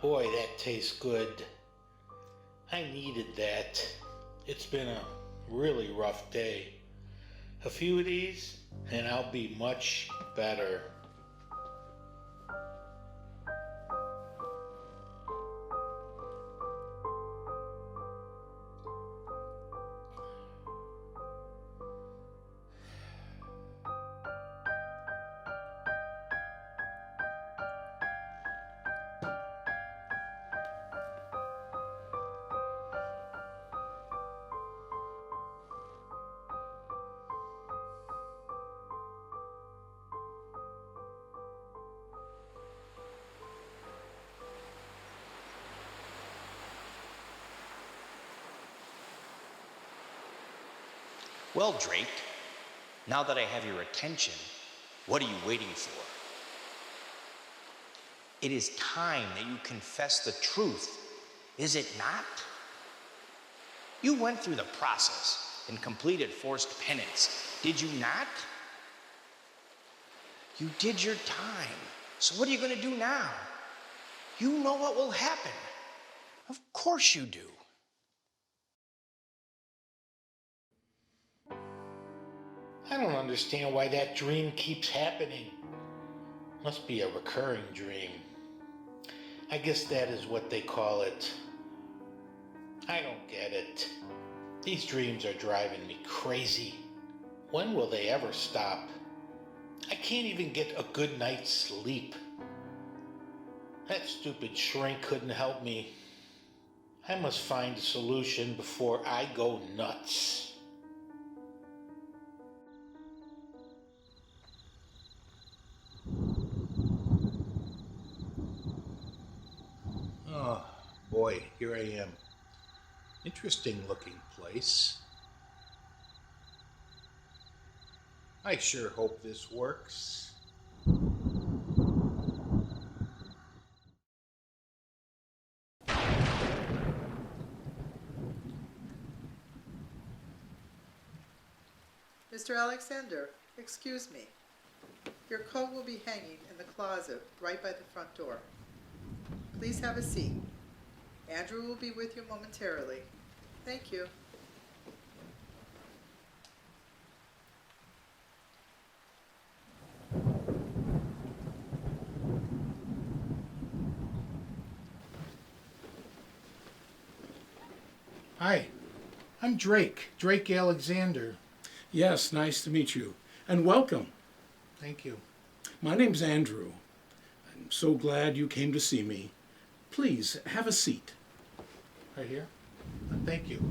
Boy, that tastes good. I needed that. It's been a really rough day. A few of these, and I'll be much better. Well, Drake, now that I have your attention, what are you waiting for? It is time that you confess the truth, is it not? You went through the process and completed forced penance, did you not? You did your time, so what are you going to do now? You know what will happen. Of course you do. I don't understand why that dream keeps happening. Must be a recurring dream. I guess that is what they call it. I don't get it. These dreams are driving me crazy. When will they ever stop? I can't even get a good night's sleep. That stupid shrink couldn't help me. I must find a solution before I go nuts. Oh, boy, here I am. Interesting looking place. I sure hope this works. Mr. Alexander, excuse me. Your coat will be hanging in the closet right by the front door. Please have a seat. Andrew will be with you momentarily. Thank you. Hi, I'm Drake Alexander. Yes, nice to meet you. And welcome. Thank you. My name's Andrew. I'm so glad you came to see me. Please, have a seat. Right here? Thank you.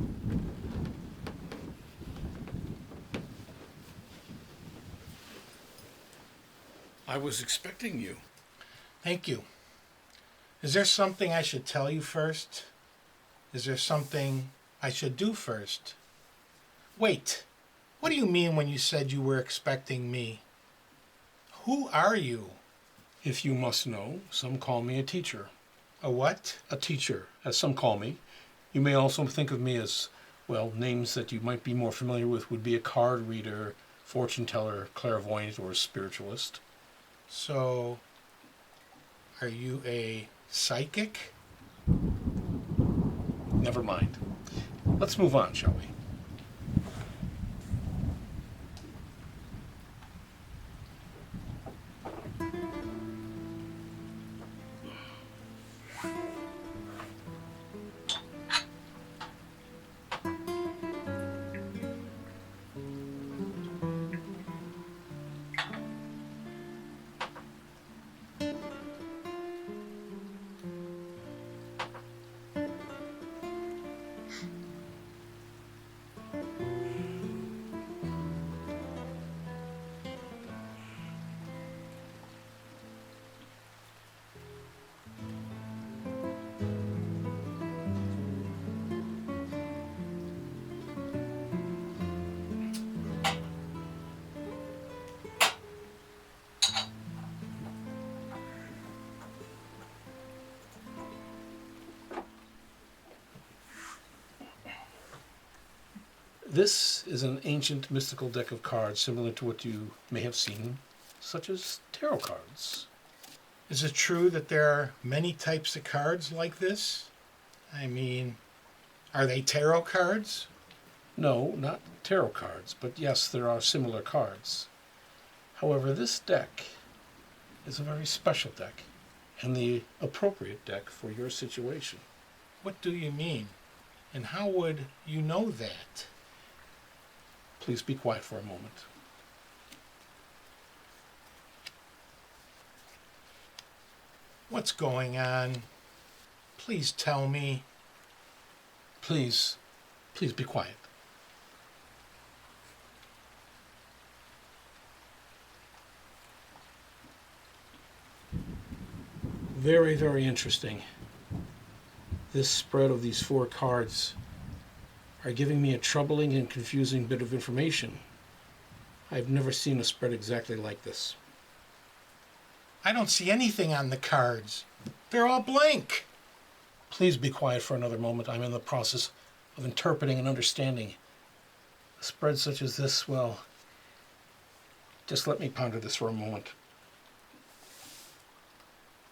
I was expecting you. Thank you. Is there something I should tell you first? Is there something I should do first? Wait, what do you mean when you said you were expecting me? Who are you? If you must know, some call me a teacher. A what? A teacher, as some call me. You may also think of me as, well, names that you might be more familiar with would be a card reader, fortune teller, clairvoyant, or a spiritualist. So, are you a psychic? Never mind. Let's move on, shall we? This is an ancient mystical deck of cards similar to what you may have seen, such as tarot cards. Is it true that there are many types of cards like this? I mean, are they tarot cards? No, not tarot cards, but yes, there are similar cards. However, this deck is a very special deck and the appropriate deck for your situation. What do you mean? And how would you know that? Please be quiet for a moment. What's going on? Please tell me. Please be quiet. Very, very interesting. This spread of these 4 cards are giving me a troubling and confusing bit of information. I've never seen a spread exactly like this. I don't see anything on the cards. They're all blank. Please be quiet for another moment. I'm in the process of interpreting and understanding. A spread such as this, well, just let me ponder this for a moment.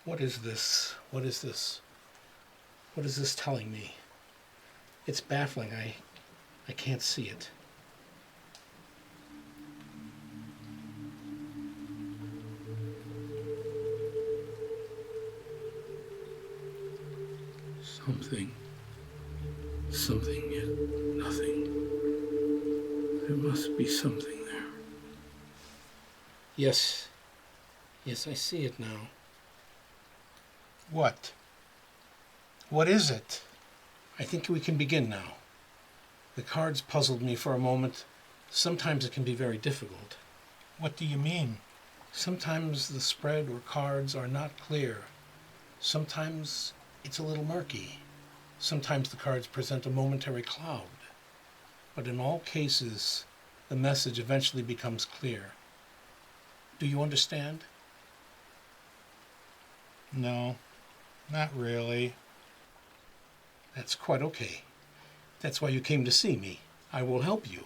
What is this? What is this? What is this telling me? It's baffling. I can't see it. Something yet nothing. There must be something there. Yes, I see it now. What? What is it? I think we can begin now. The cards puzzled me for a moment. Sometimes it can be very difficult. What do you mean? Sometimes the spread or cards are not clear. Sometimes it's a little murky. Sometimes the cards present a momentary cloud. But in all cases, the message eventually becomes clear. Do you understand? No, not really. That's quite okay. That's why you came to see me. I will help you.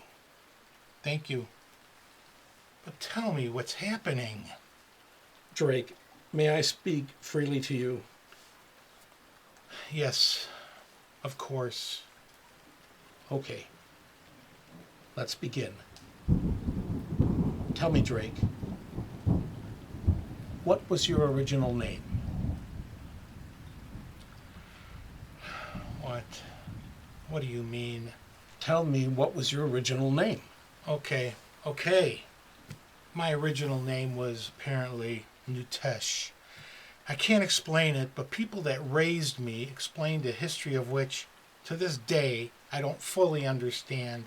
Thank you. But tell me what's happening. Drake, may I speak freely to you? Yes, of course. Okay. Let's begin. Tell me, Drake, what was your original name? What? What do you mean? Tell me, what was your original name? Okay. My original name was apparently Nutesh. I can't explain it, but people that raised me explained a history of which, to this day, I don't fully understand.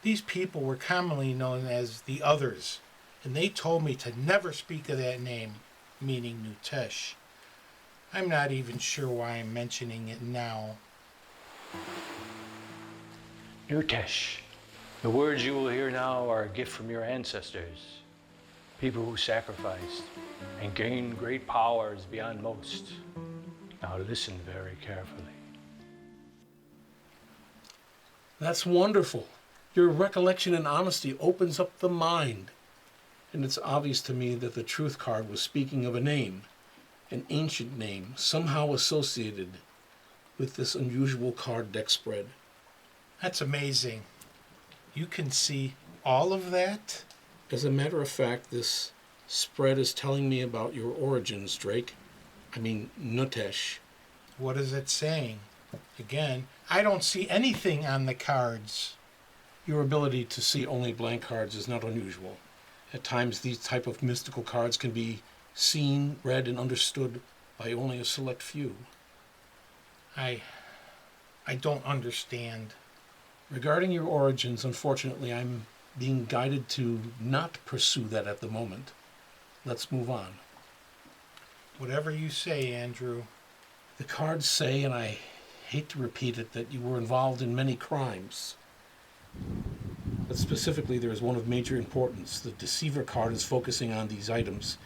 These people were commonly known as the Others, and they told me to never speak of that name, meaning Nutesh. I'm not even sure why I'm mentioning it now. Nutesh, the words you will hear now are a gift from your ancestors, people who sacrificed and gained great powers beyond most. Now listen very carefully. That's wonderful. Your recollection and honesty opens up the mind. And it's obvious to me that the truth card was speaking of a name, an ancient name, somehow associated with this unusual card deck spread. That's amazing. You can see all of that? As a matter of fact, this spread is telling me about your origins, Drake. I mean, Nutesh. What is it saying? Again, I don't see anything on the cards. Your ability to see only blank cards is not unusual. At times, these type of mystical cards can be seen, read, and understood by only a select few. I don't understand. Regarding your origins, unfortunately, I'm being guided to not pursue that at the moment. Let's move on. Whatever you say, Andrew. The cards say, and I hate to repeat it, that you were involved in many crimes. But specifically, there is one of major importance. The Deceiver card is focusing on these items.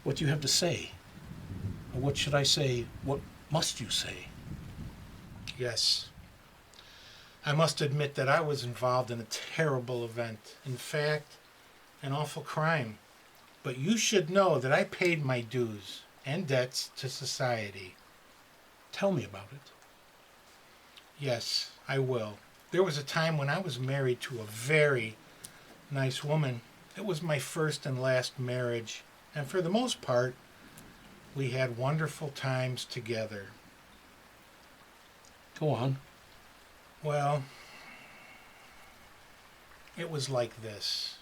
What do you have to say? Or what should I say? What must you say? Yes. I must admit that I was involved in a terrible event. In fact, an awful crime. But you should know that I paid my dues. and debts to society. Tell me about it. Yes, I will. There was a time when I was married to a very nice woman. It was my first and last marriage, and for the most part, we had wonderful times together. Go on. Well, it was like this.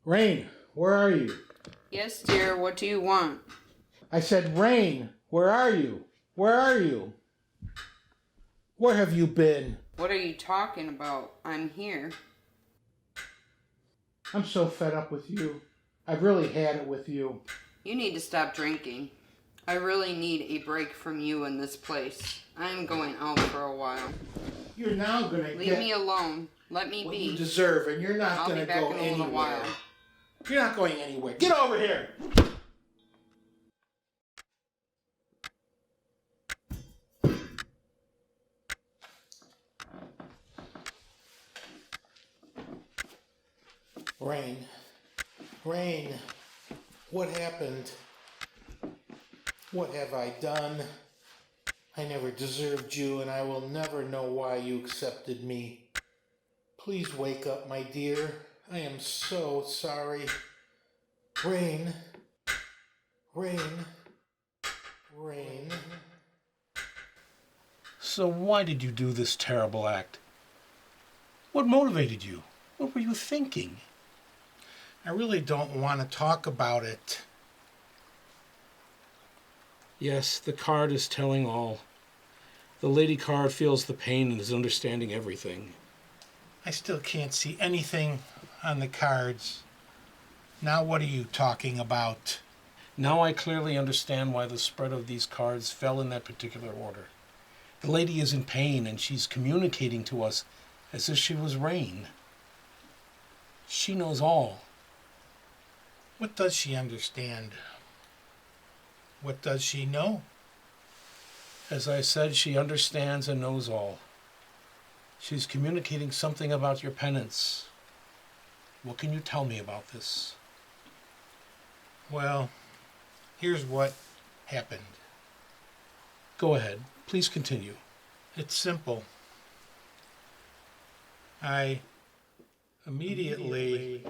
Rain, where are you? Yes, dear, what do you want? I said, Rain, where are you? Where are you? Where have you been? What are you talking about? I'm here. I'm so fed up with you. I've really had it with you. You need to stop drinking. I really need a break from you in this place. I'm going out for a while. You're now gonna Leave me alone. Let me what you be. deserve, and you're not I'll gonna be back go in a little anywhere. while. You're not going anywhere. Get over here. Rain, Rain, what happened? What have I done? I never deserved you, and I will never know why you accepted me. Please wake up, my dear. I am so sorry. Rain, Rain, Rain. So why did you do this terrible act? What motivated you? What were you thinking? I really don't want to talk about it. Yes, the card is telling all. The lady card feels the pain and is understanding everything. I still can't see anything on the cards. Now what are you talking about? Now I clearly understand why the spread of these cards fell in that particular order. The lady is in pain and she's communicating to us as if she was Rain. She knows all. What does she understand? What does she know? As I said, she understands and knows all. She's communicating something about your penance. What can you tell me about this? Well, here's what happened. Go ahead. Please continue. It's simple. I immediately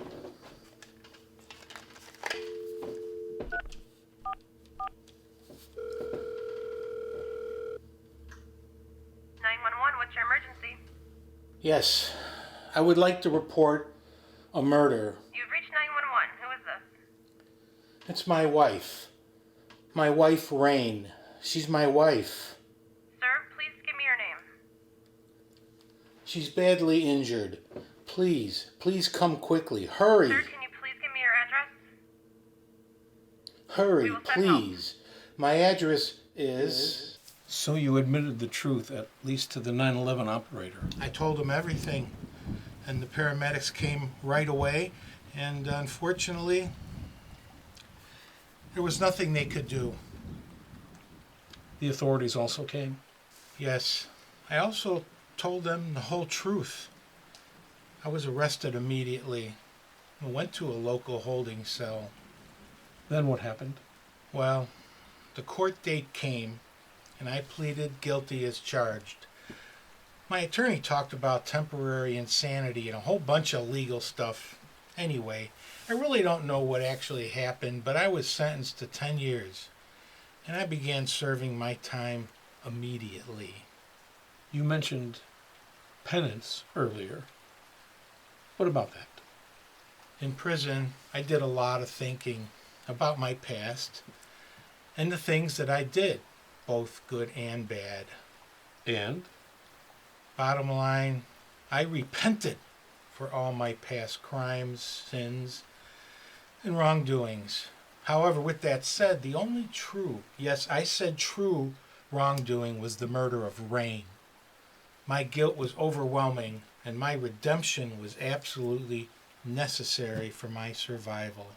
911, what's your emergency? Yes, I would like to report a murder. You've reached 911. Who is this? It's my wife. My wife, Rain. She's my wife. Sir, please give me your name. She's badly injured. Please come quickly. Hurry. Sir, can you please give me your address? Hurry, We will send help. please. My address is... So you admitted the truth, at least to the 911 operator. I told him everything, and the paramedics came right away, and unfortunately, there was nothing they could do. The authorities also came. Yes, I also told them the whole truth. I was arrested immediately and went to a local holding cell. Then what happened? Well, the court date came, and I pleaded guilty as charged. My attorney talked about temporary insanity and a whole bunch of legal stuff. Anyway, I really don't know what actually happened, but I was sentenced to 10 years, and I began serving my time immediately. You mentioned penance earlier. What about that? In prison, I did a lot of thinking about my past and the things that I did, both good and bad. And? Bottom line, I repented for all my past crimes, sins, and wrongdoings. However, with that said, the only true, yes, I said true, wrongdoing was the murder of Rain. My guilt was overwhelming, and my redemption was absolutely necessary for my survival.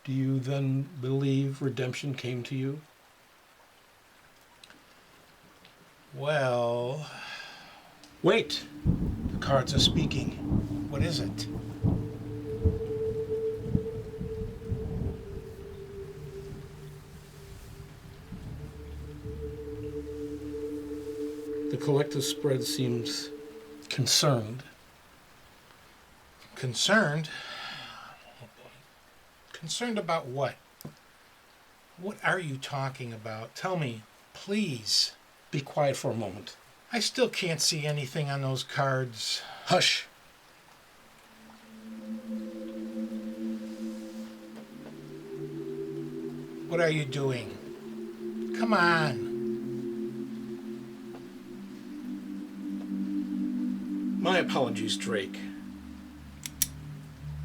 Do you then believe redemption came to you? Well, Wait! The cards are speaking. what is it? The collective spread seems concerned. Concerned? Concerned about what? What are you talking about? Tell me, please. Be quiet for a moment. I still can't see anything on those cards. Hush! What are you doing? Come on. My apologies, Drake.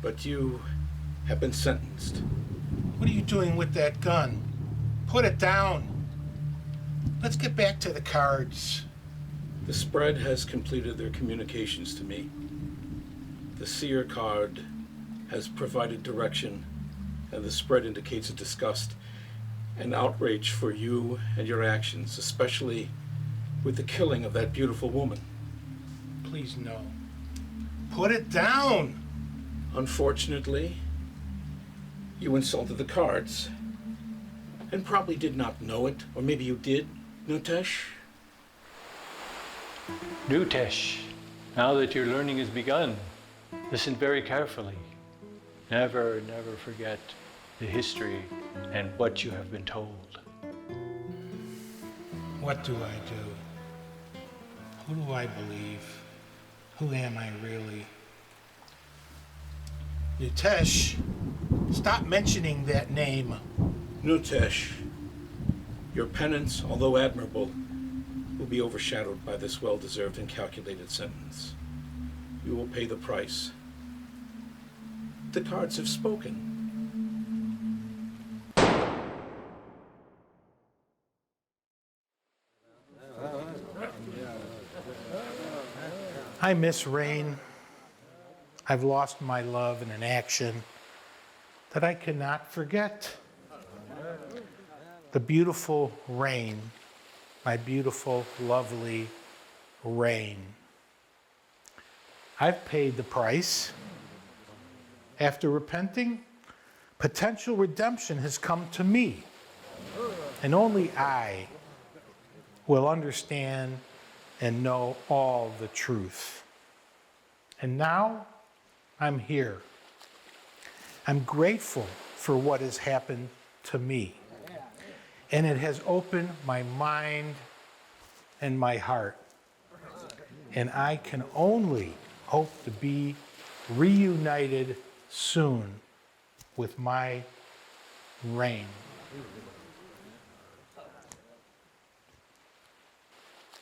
But you have been sentenced. What are you doing with that gun? Put it down. Let's get back to the cards. The spread has completed their communications to me. The seer card has provided direction, and the spread indicates a disgust and outrage for you and your actions, especially with the killing of that beautiful woman. Please, no. Put it down. Unfortunately, you insulted the cards, and probably did not know it, or maybe you did, Nutesh? Nutesh, now that your learning has begun, listen very carefully. Never, never forget the history and what you have been told. What do I do? Who do I believe? Who am I really? Nitesh, stop mentioning that name. Nutesh, your penance, although admirable, will be overshadowed by this well-deserved and calculated sentence. You will pay the price. The cards have spoken. I miss rain. I've lost my love in an action that I cannot forget. The beautiful rain, my beautiful, lovely rain. I've paid the price. After repenting, potential redemption has come to me. And only I will understand and know all the truth. And now I'm here. I'm grateful for what has happened to me. And it has opened my mind and my heart. And I can only hope to be reunited soon with my rain.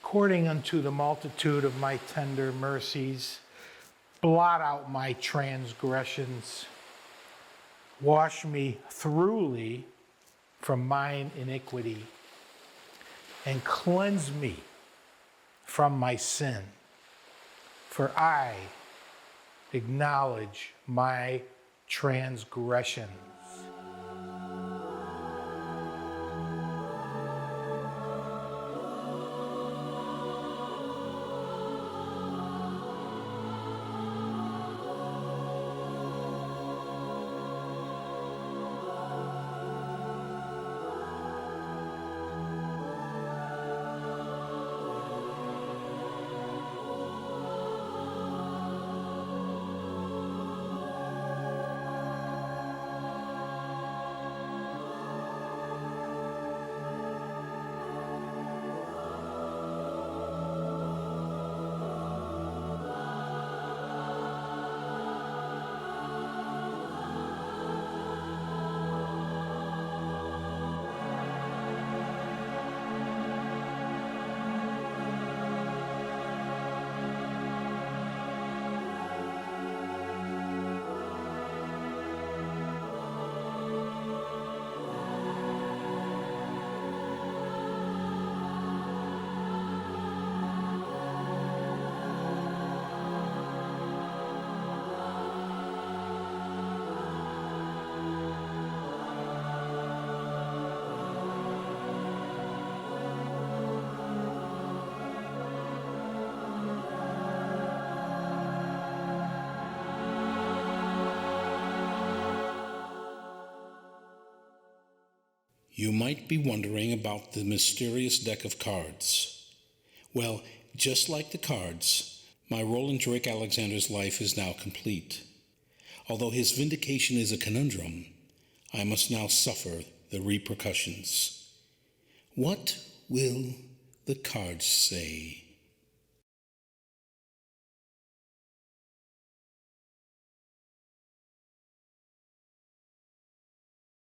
According unto the multitude of my tender mercies, blot out my transgressions. Wash me thoroughly from mine iniquity, and cleanse me from my sin. For I acknowledge my transgressions. You might be wondering about the mysterious deck of cards. Well, just like the cards, my role in Drake Alexander's life is now complete. Although his vindication is a conundrum, I must now suffer the repercussions. What will the cards say?